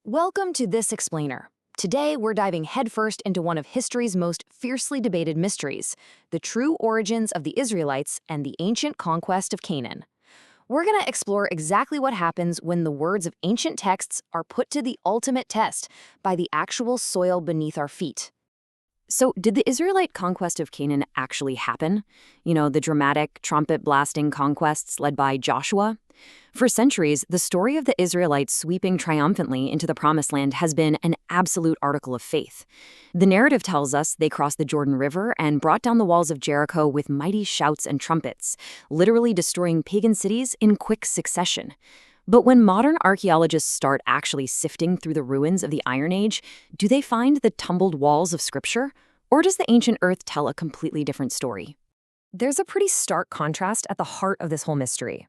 Welcome to This Explainer. Today, we're diving headfirst into one of history's most fiercely debated mysteries, the true origins of the Israelites and the ancient conquest of Canaan. We're going to explore exactly what happens when the words of ancient texts are put to the ultimate test by the actual soil beneath our feet. So, did the Israelite conquest of Canaan actually happen? The dramatic, trumpet-blasting conquests led by Joshua? For centuries, the story of the Israelites sweeping triumphantly into the Promised Land has been an absolute article of faith. The narrative tells us they crossed the Jordan River and brought down the walls of Jericho with mighty shouts and trumpets, literally destroying pagan cities in quick succession. But when modern archaeologists start actually sifting through the ruins of the Iron Age, do they find the tumbled walls of Scripture? Or does the ancient earth tell a completely different story? There's a pretty stark contrast at the heart of this whole mystery.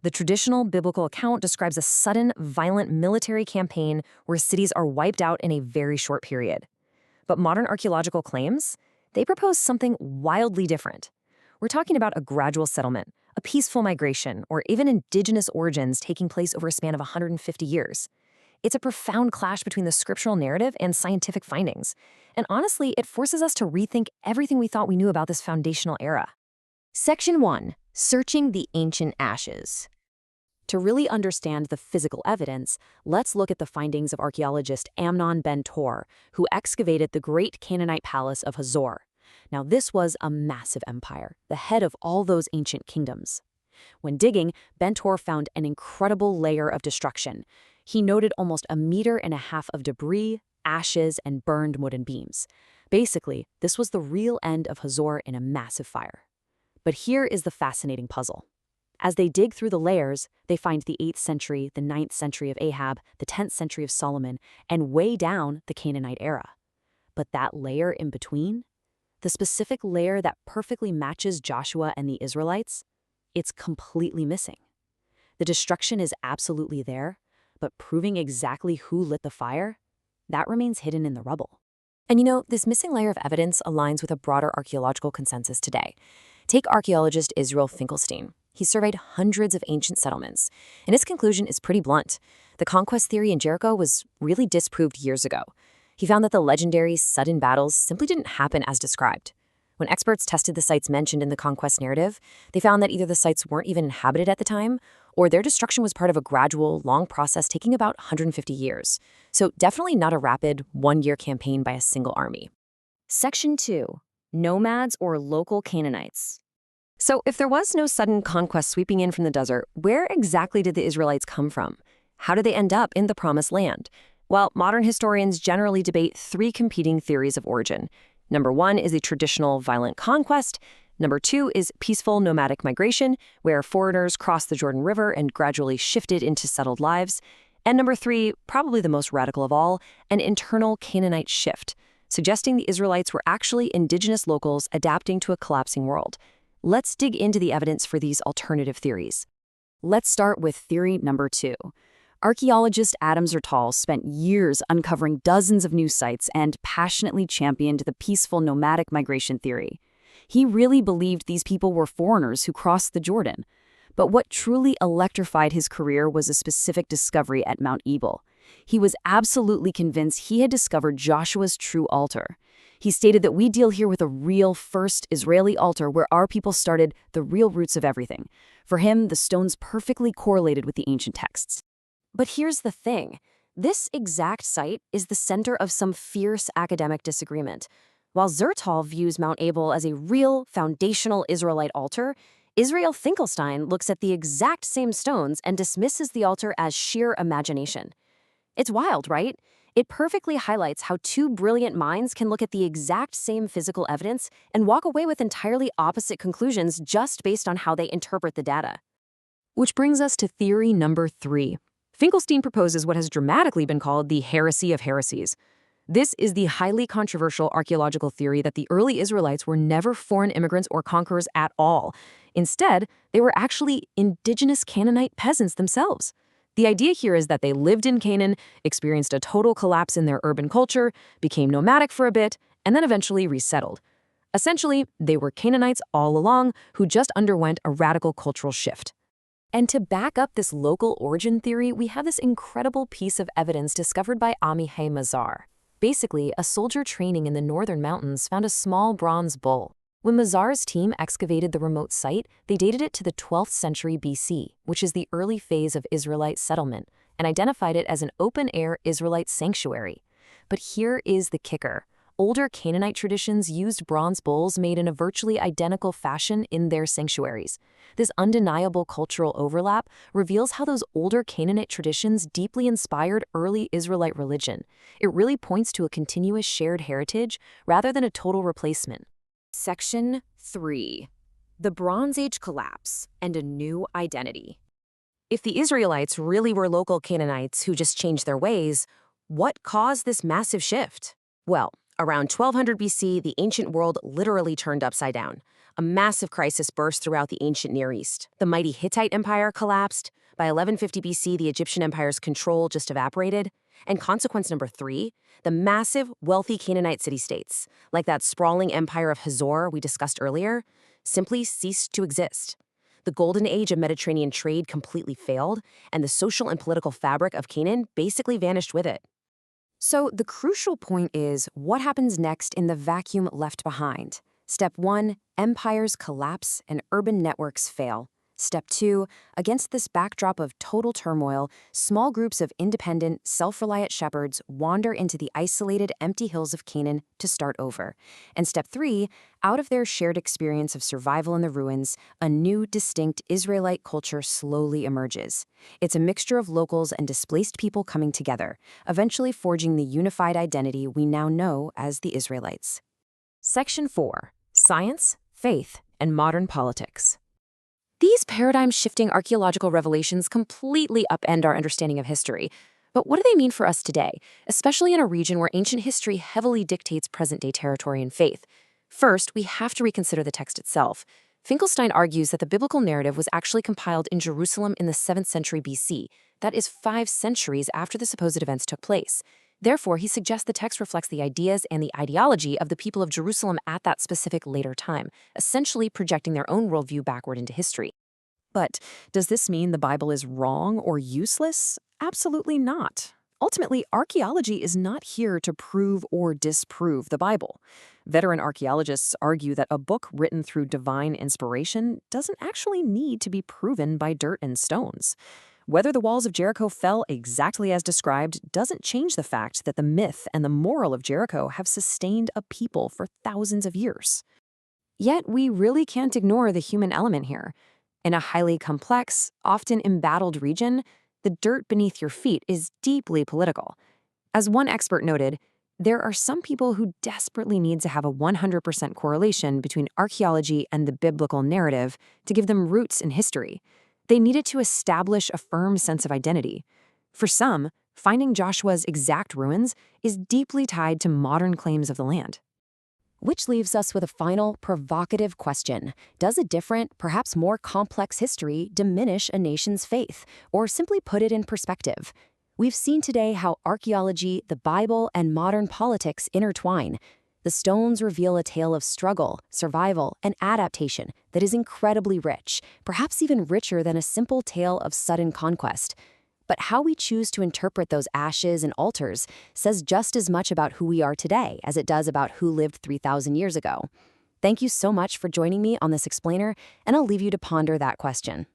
The traditional biblical account describes a sudden, violent military campaign where cities are wiped out in a very short period. But modern archaeological claims, they propose something wildly different. We're talking about a gradual settlement, a peaceful migration, or even indigenous origins taking place over a span of 150 years. It's a profound clash between the scriptural narrative and scientific findings. And honestly, it forces us to rethink everything we thought we knew about this foundational era. Section 1. Searching the ancient ashes. To really understand the physical evidence, let's look at the findings of archaeologist Amnon Ben Tor, who excavated the great Canaanite palace of Hazor. Now, this was a massive empire, the head of all those ancient kingdoms. When digging, Ben Tor found an incredible layer of destruction. He noted almost 1.5 meters of debris, ashes, and burned wooden beams. Basically, this was the real end of Hazor in a massive fire. But here is the fascinating puzzle. As they dig through the layers, they find the 8th century, the 9th century of Ahab, the 10th century of Solomon, and way down the Canaanite era. But that layer in between, the specific layer that perfectly matches Joshua and the Israelites, it's completely missing. The destruction is absolutely there, but proving exactly who lit the fire, that remains hidden in the rubble. And this missing layer of evidence aligns with a broader archaeological consensus today. Take archaeologist Israel Finkelstein. He surveyed hundreds of ancient settlements, and his conclusion is pretty blunt. The conquest theory in Jericho was really disproved years ago. He found that the legendary sudden battles simply didn't happen as described. When experts tested the sites mentioned in the conquest narrative, they found that either the sites weren't even inhabited at the time, or their destruction was part of a gradual, long process taking about 150 years. So definitely not a rapid, one-year campaign by a single army. Section 2. Nomads or local Canaanites. So if there was no sudden conquest sweeping in from the desert, where exactly did the Israelites come from? How did they end up in the Promised Land? Well, modern historians generally debate 3 competing theories of origin. Number 1 is the traditional violent conquest. Number 2 is peaceful nomadic migration, where foreigners crossed the Jordan River and gradually shifted into settled lives. And number 3, probably the most radical of all, an internal Canaanite shift, suggesting the Israelites were actually indigenous locals adapting to a collapsing world. Let's dig into the evidence for these alternative theories. Let's start with theory number 2. Archaeologist Adam Zertal spent years uncovering dozens of new sites and passionately championed the peaceful nomadic migration theory. He really believed these people were foreigners who crossed the Jordan. But what truly electrified his career was a specific discovery at Mount Ebal. He was absolutely convinced he had discovered Joshua's true altar. He stated that we deal here with a real first Israeli altar where our people started the real roots of everything. For him, the stones perfectly correlated with the ancient texts. But here's the thing. This exact site is the center of some fierce academic disagreement. While Zertal views Mount Ebal as a real, foundational Israelite altar, Israel Finkelstein looks at the exact same stones and dismisses the altar as sheer imagination. It's wild, right? It perfectly highlights how 2 brilliant minds can look at the exact same physical evidence and walk away with entirely opposite conclusions just based on how they interpret the data. Which brings us to theory number 3. Finkelstein proposes what has dramatically been called the heresy of heresies. This is the highly controversial archaeological theory that the early Israelites were never foreign immigrants or conquerors at all. Instead, they were actually indigenous Canaanite peasants themselves. The idea here is that they lived in Canaan, experienced a total collapse in their urban culture, became nomadic for a bit, and then eventually resettled. Essentially, they were Canaanites all along who just underwent a radical cultural shift. And to back up this local origin theory, we have this incredible piece of evidence discovered by Amihay Mazar. Basically, a soldier training in the northern mountains found a small bronze bull. When Mazar's team excavated the remote site, they dated it to the 12th century BC, which is the early phase of Israelite settlement, and identified it as an open-air Israelite sanctuary. But here is the kicker. Older Canaanite traditions used bronze bulls made in a virtually identical fashion in their sanctuaries. This undeniable cultural overlap reveals how those older Canaanite traditions deeply inspired early Israelite religion. It really points to a continuous shared heritage rather than a total replacement. Section 3. The Bronze Age Collapse and a New Identity. If the Israelites really were local Canaanites who just changed their ways, what caused this massive shift? Well, around 1200 BC, the ancient world literally turned upside down. A massive crisis burst throughout the ancient Near East. The mighty Hittite Empire collapsed. By 1150 BC, the Egyptian Empire's control just evaporated. And consequence number 3, the massive, wealthy Canaanite city-states, like that sprawling empire of Hazor we discussed earlier, simply ceased to exist. The golden age of Mediterranean trade completely failed, and the social and political fabric of Canaan basically vanished with it. So the crucial point is, what happens next in the vacuum left behind? Step 1, empires collapse and urban networks fail. Step 2, against this backdrop of total turmoil, small groups of independent, self-reliant shepherds wander into the isolated, empty hills of Canaan to start over. And step 3, out of their shared experience of survival in the ruins, a new, distinct Israelite culture slowly emerges. It's a mixture of locals and displaced people coming together, eventually forging the unified identity we now know as the Israelites. Section 4. Science, Faith, and Modern Politics. These paradigm-shifting archaeological revelations completely upend our understanding of history. But what do they mean for us today, especially in a region where ancient history heavily dictates present-day territory and faith? First, we have to reconsider the text itself. Finkelstein argues that the biblical narrative was actually compiled in Jerusalem in the 7th century BC. That is 5 centuries after the supposed events took place. Therefore, he suggests the text reflects the ideas and the ideology of the people of Jerusalem at that specific later time, essentially projecting their own worldview backward into history. But does this mean the Bible is wrong or useless? Absolutely not. Ultimately, archaeology is not here to prove or disprove the Bible. Veteran archaeologists argue that a book written through divine inspiration doesn't actually need to be proven by dirt and stones. Whether the walls of Jericho fell exactly as described doesn't change the fact that the myth and the moral of Jericho have sustained a people for thousands of years. Yet we really can't ignore the human element here. In a highly complex, often embattled region, the dirt beneath your feet is deeply political. As one expert noted, there are some people who desperately need to have a 100% correlation between archaeology and the biblical narrative to give them roots in history. They needed to establish a firm sense of identity. For some, finding Joshua's exact ruins is deeply tied to modern claims of the land. Which leaves us with a final, provocative question. Does a different, perhaps more complex history diminish a nation's faith, or simply put it in perspective? We've seen today how archaeology, the Bible, and modern politics intertwine. The stones reveal a tale of struggle, survival, and adaptation that is incredibly rich, perhaps even richer than a simple tale of sudden conquest. But how we choose to interpret those ashes and altars says just as much about who we are today as it does about who lived 3,000 years ago. Thank you so much for joining me on this explainer, and I'll leave you to ponder that question.